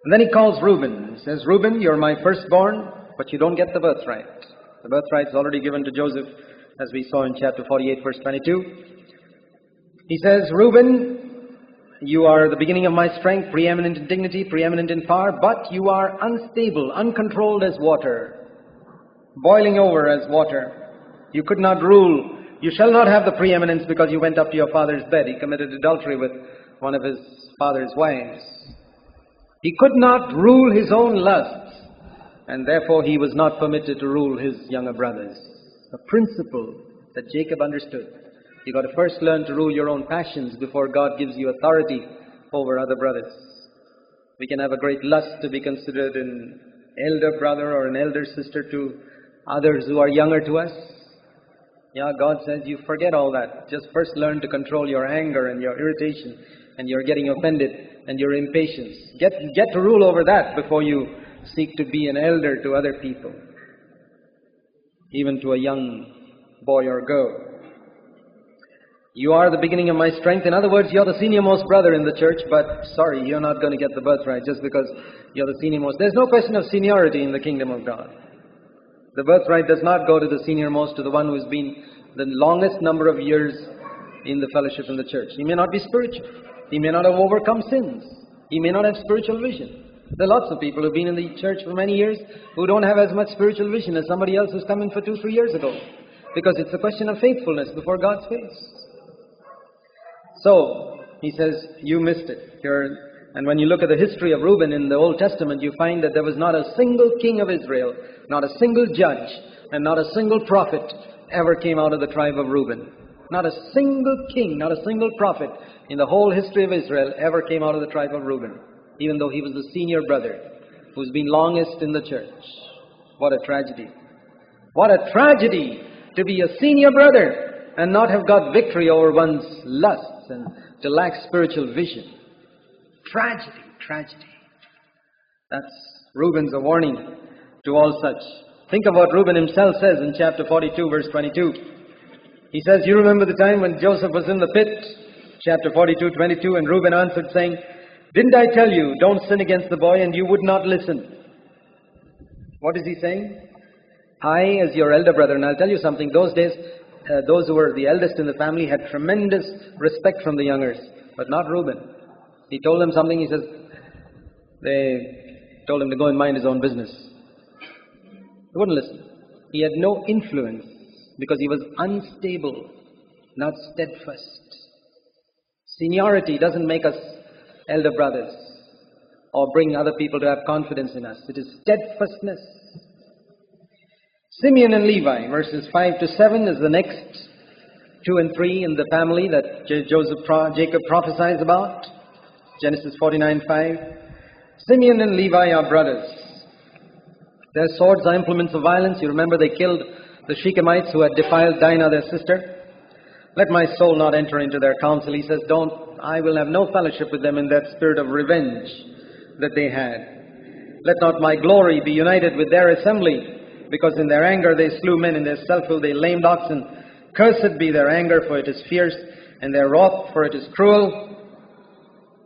And then he calls Reuben. He says, Reuben, you're my firstborn, but you don't get the birthright. The birthright is already given to Joseph, as we saw in chapter 48, verse 22. He says, Reuben, you are the beginning of my strength, preeminent in dignity, preeminent in power, but you are unstable, uncontrolled as water, boiling over as water. You could not rule. You shall not have the preeminence because you went up to your father's bed. He committed adultery with one of his father's wives. He could not rule his own lusts, and therefore he was not permitted to rule his younger brothers. A principle that Jacob understood. You've got to first learn to rule your own passions before God gives you authority over other brothers. We can have a great lust to be considered an elder brother or an elder sister to others who are younger to us. Yeah, God says you forget all that. Just first learn to control your anger and your irritation and your getting offended and your impatience. Get to rule over that before you seek to be an elder to other people, even to a young boy or girl. You are the beginning of my strength. In other words, you're the senior-most brother in the church, but sorry, you're not going to get the birthright just because you're the senior-most. There's no question of seniority in the kingdom of God. The birthright does not go to the senior-most, to the one who's been the longest number of years in the fellowship in the church. He may not be spiritual. He may not have overcome sins. He may not have spiritual vision. There are lots of people who've been in the church for many years who don't have as much spiritual vision as somebody else who's come in for 2-3 years ago. Because it's a question of faithfulness before God's face. So, he says, you missed it. And when you look at the history of Reuben in the Old Testament, you find that there was not a single king of Israel, not a single judge, and not a single prophet ever came out of the tribe of Reuben. Not a single king, not a single prophet in the whole history of Israel ever came out of the tribe of Reuben, even though he was the senior brother who's been longest in the church. What a tragedy. What a tragedy to be a senior brother and not have got victory over one's lusts and to lack spiritual vision. Tragedy, tragedy. That's Reuben's a warning to all such. Think of what Reuben himself says in chapter 42, verse 22. He says, you remember the time when Joseph was in the pit? Chapter 42, 22, and Reuben answered saying, didn't I tell you, don't sin against the boy, and you would not listen? What is he saying? I, as your elder brother, and I'll tell you something, those days, those who were the eldest in the family had tremendous respect from the youngers, but not Reuben. He told them something, he says, they told him to go and mind his own business. He wouldn't listen. He had no influence because he was unstable, not steadfast. Seniority doesn't make us elder brothers or bring other people to have confidence in us. It is steadfastness. Simeon and Levi, verses 5 to 7, is the next 2 and 3 in the family that Jacob prophesies about. Genesis 49:5. Simeon and Levi are brothers. Their swords are implements of violence. You remember they killed the Shechemites who had defiled Dinah, their sister. Let my soul not enter into their counsel. He says, I will have no fellowship with them in that spirit of revenge that they had. Let not my glory be united with their assembly, because in their anger they slew men, in their self-will they lamed oxen. Cursed be their anger, for it is fierce, and their wrath, for it is cruel.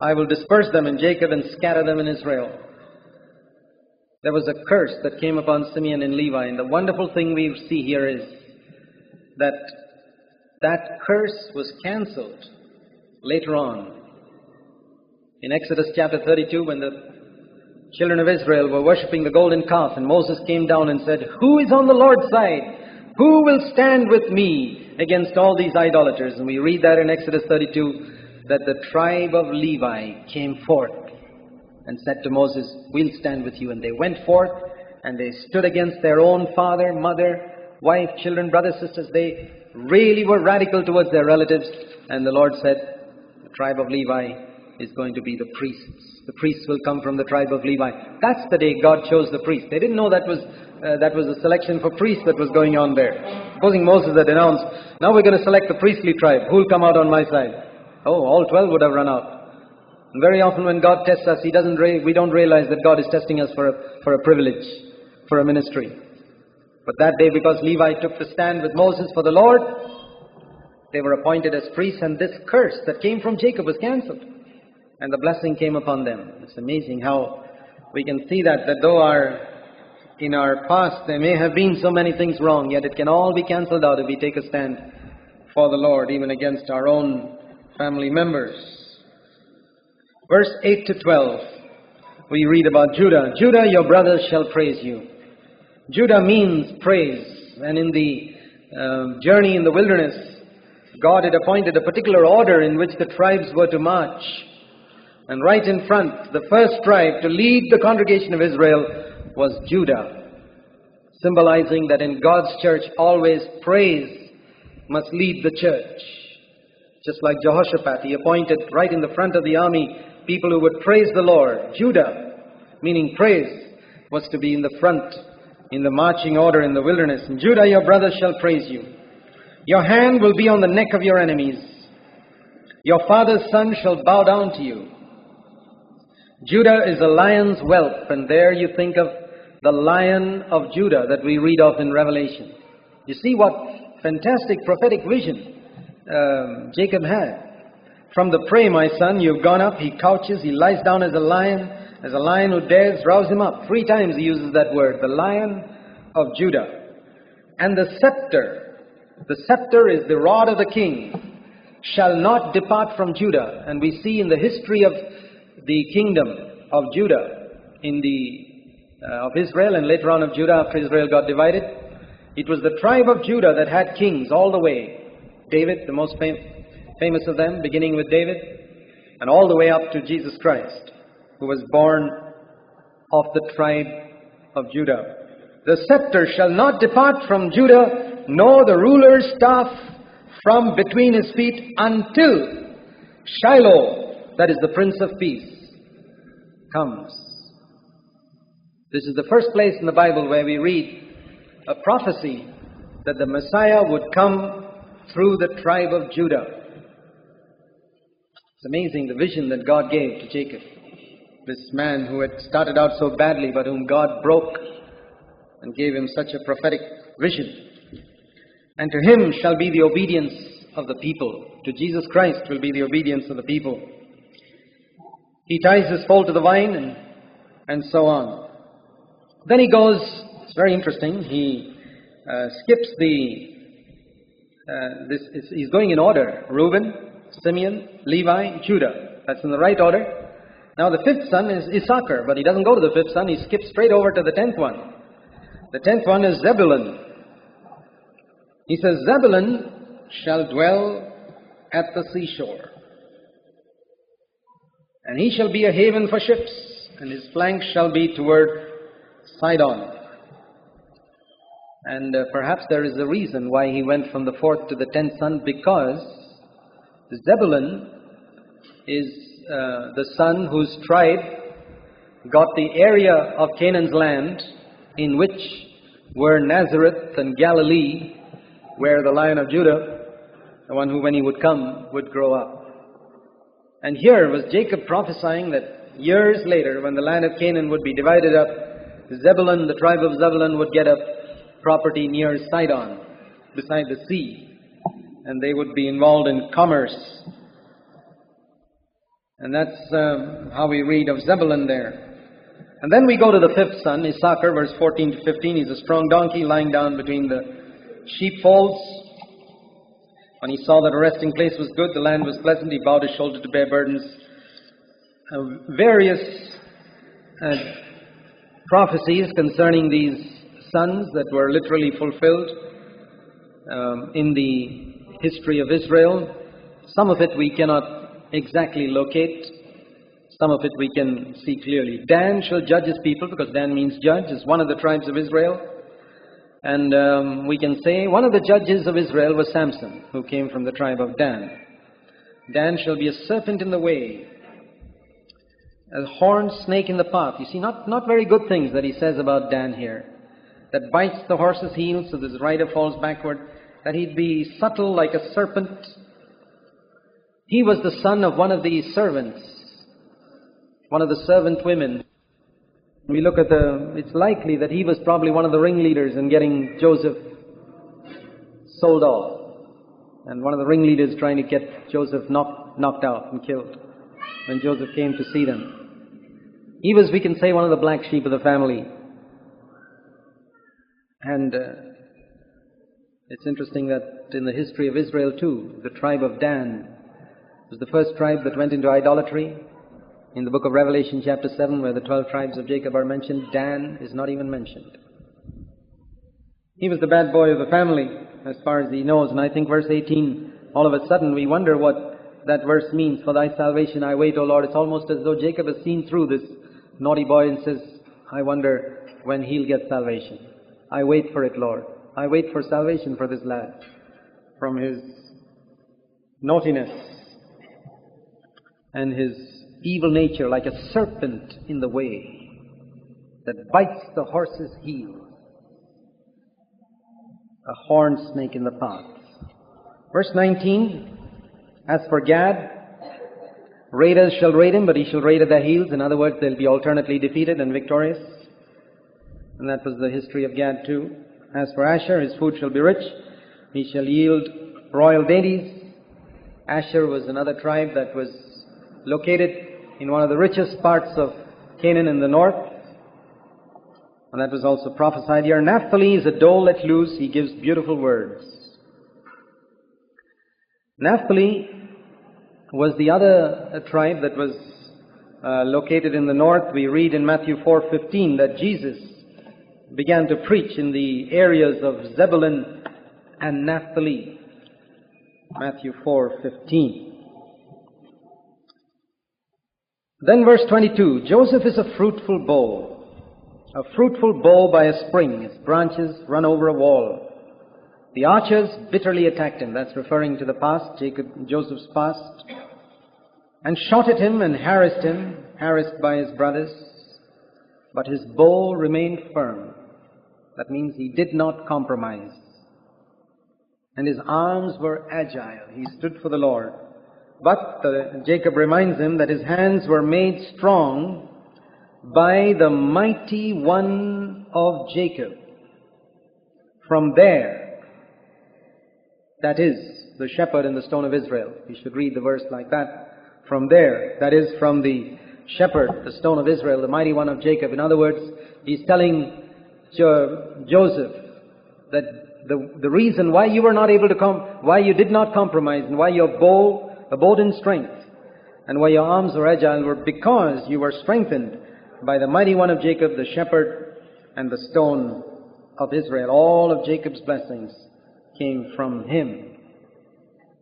I will disperse them in Jacob and scatter them in Israel. There was a curse that came upon Simeon and Levi, and the wonderful thing we see here is that that curse was cancelled later on. In Exodus chapter 32, when the children of Israel were worshipping the golden calf, and Moses came down and said, who is on the Lord's side? Who will stand with me against all these idolaters? And we read that in Exodus 32, that the tribe of Levi came forth and said to Moses, we'll stand with you. And they went forth and they stood against their own father, mother, wife, children, brothers, sisters. They really were radical towards their relatives. And the Lord said, the tribe of Levi is going to be the priests. The priests will come from the tribe of Levi. That's the day God chose the priests. They didn't know that was a selection for priests that was going on there. Supposing Moses had announced, now we're going to select the priestly tribe. Who will come out on my side? Oh, all 12 would have run out. And very often when God tests us, we don't realize that God is testing us for a privilege, for a ministry. But that day, because Levi took the stand with Moses for the Lord, they were appointed as priests, and this curse that came from Jacob was cancelled. And the blessing came upon them. It's amazing how we can see that though in our past there may have been so many things wrong, yet it can all be cancelled out if we take a stand for the Lord, even against our own family members. Verse 8 to 12, we read about Judah. Judah, your brothers shall praise you. Judah means praise. And in the journey in the wilderness, God had appointed a particular order in which the tribes were to march. And right in front, the first tribe to lead the congregation of Israel was Judah, symbolizing that in God's church, always praise must lead the church. Just like Jehoshaphat, he appointed right in the front of the army people who would praise the Lord. Judah, meaning praise, was to be in the front, in the marching order in the wilderness. And Judah, your brothers shall praise you. Your hand will be on the neck of your enemies. Your father's son shall bow down to you. Judah is a lion's whelp, and there you think of the Lion of Judah that we read of in Revelation. You see what fantastic prophetic vision Jacob had. From the prey, my son, you've gone up. He couches, he lies down as a lion who dares rouse him up. 3 times he uses that word, the Lion of Judah. And the scepter is the rod of the king, shall not depart from Judah. And we see in the history of the kingdom of Judah, of Israel, and later on of Judah after Israel got divided, it was the tribe of Judah that had kings all the way. David, the most famous of them, beginning with David, and all the way up to Jesus Christ, who was born of the tribe of Judah. The scepter shall not depart from Judah, nor the ruler's staff from between his feet, until Shiloh, that is the Prince of Peace, comes. This is the first place in the Bible where we read a prophecy that the Messiah would come through the tribe of Judah. It's amazing the vision that God gave to Jacob. This man who had started out so badly, but whom God broke and gave him such a prophetic vision. And to him shall be the obedience of the people. To Jesus Christ will be the obedience of the people. He ties his foal to the vine and so on. Then he goes, it's very interesting, he skips he's going in order. Reuben, Simeon, Levi, Judah. That's in the right order. Now the 5th son is Issachar, but he doesn't go to the 5th son, he skips straight over to the 10th one. The 10th one is Zebulun. He says, Zebulun shall dwell at the seashore, and he shall be a haven for ships, and his flank shall be toward Sidon. And perhaps there is a reason why he went from the 4th to the 10th son, because Zebulun is the son whose tribe got the area of Canaan's land in which were Nazareth and Galilee, where the Lion of Judah, the one who when he would come, would grow up. And here was Jacob prophesying that years later, when the land of Canaan would be divided up, Zebulun, the tribe of Zebulun, would get a property near Sidon, beside the sea, and they would be involved in commerce. And that's how we read of Zebulun there. And then we go to the 5th son, Issachar, verse 14 to 15. He's a strong donkey lying down between the sheepfolds. When he saw that a resting place was good, the land was pleasant, he bowed his shoulder to bear burdens. Various prophecies concerning these sons that were literally fulfilled in the history of Israel. Some of it we cannot exactly locate. Some of it we can see clearly. Dan shall judge his people, because Dan means judge, is one of the tribes of Israel. And we can say one of the judges of Israel was Samson, who came from the tribe of Dan. Dan shall be a serpent in the way, a horned snake in the path. You see, not very good things that he says about Dan here. That bites the horse's heel so that his rider falls backward. That he'd be subtle like a serpent. He was the son of one of the servants, one of the servant women. We look at it's likely that he was probably one of the ringleaders in getting Joseph sold off. And one of the ringleaders trying to get Joseph knocked out and killed when Joseph came to see them. He was, we can say, one of the black sheep of the family. And it's interesting that in the history of Israel too, the tribe of Dan was the first tribe that went into idolatry. In the book of Revelation chapter 7, where the 12 tribes of Jacob are mentioned, Dan is not even mentioned. He was the bad boy of the family, as far as he knows. And I think verse 18, all of a sudden we wonder what that verse means. For thy salvation I wait, O Lord. It's almost as though Jacob has seen through this naughty boy and says, I wonder when he'll get salvation. I wait for it, Lord. I wait for salvation for this lad from his naughtiness and his evil nature, like a serpent in the way that bites the horse's heel, a horned snake in the path. Verse 19, as for Gad, raiders shall raid him, but he shall raid at their heels. In other words, they'll be alternately defeated and victorious. And that was the history of Gad too. As for Asher, his food shall be rich. He shall yield royal dainties. Asher was another tribe that was located in one of the richest parts of Canaan in the north. And that was also prophesied here. Naphtali is a doe let loose. He gives beautiful words. Naphtali was the other tribe that was located in the north. We read in Matthew 4:15 that Jesus began to preach in the areas of Zebulun and Naphtali. Matthew 4:15. Then verse 22, Joseph is a fruitful bow by a spring. Its branches run over a wall. The archers bitterly attacked him. That's referring to the past, Joseph's past. And shot at him and harassed by his brothers. But his bow remained firm. That means he did not compromise. And his arms were agile. He stood for the Lord. But Jacob reminds him that his hands were made strong by the mighty one of Jacob. From there, that is, the shepherd in the stone of Israel. You should read the verse like that. From there, that is, from the shepherd, the stone of Israel, the mighty one of Jacob. In other words, he's telling Joseph that the reason why you were not able to why you did not compromise, and why your bow abode in strength, and why your arms were agile, were because you were strengthened by the mighty one of Jacob, the shepherd, and the stone of Israel. All of Jacob's blessings came from him,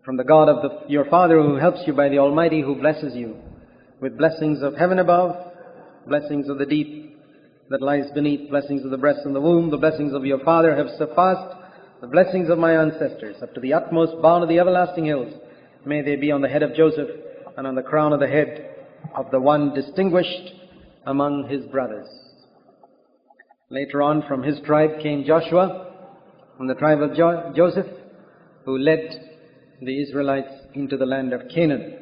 from the God of your father, who helps you, by the Almighty, who blesses you with blessings of heaven above, blessings of the deep that lies beneath, blessings of the breast and the womb. The blessings of your father have surpassed the blessings of my ancestors, up to the utmost bound of the everlasting hills. May they be on the head of Joseph and on the crown of the head of the one distinguished among his brothers. Later on, from his tribe came Joshua, from the tribe of Joseph, who led the Israelites into the land of Canaan.